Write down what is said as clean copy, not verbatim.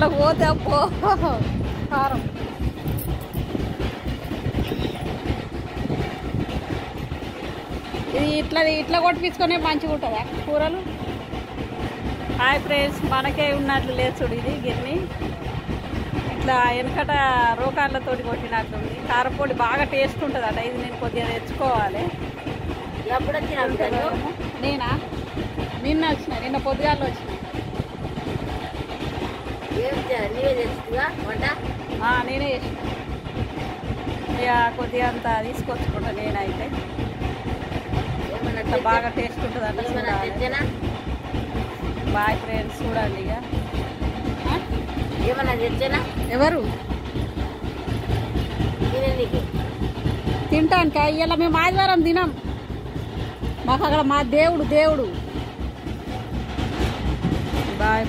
అట్లా పోతే అప్పో కారం. ఇది ఇట్లా కొట్టించుకునే మంచిగా ఉంటుందా కూరలు? హాయ్ ఫ్రెండ్స్, మనకే ఉన్నట్లు లేదు చూడు ఇది గిన్నె. ఇట్లా వెనకట రోకాళ్ళతో కొట్టినట్లుంది. కారపొడి బాగా టేస్ట్ ఉంటుంది అట. ఇది నేను కొద్దిగా తెచ్చుకోవాలి. నేనా నిన్న వచ్చిన, నిన్న పొద్దుగాల్లో వచ్చిన. నేనే చేసిన. ఇక కొద్దిగా అంత తీసుకొచ్చుకుంటా నేనైతే. బాగా టేస్ట్ ఉంటుంది అట. బాయ్ ఫ్రెండ్స్, చూడండి. ఇక ఏమన్నా తెచ్చానా? ఎవరు తింటాను కా? ఇలా మేము ఆదివారం తినాం. మాకు అక్కడ మా దేవుడు. బాయ్.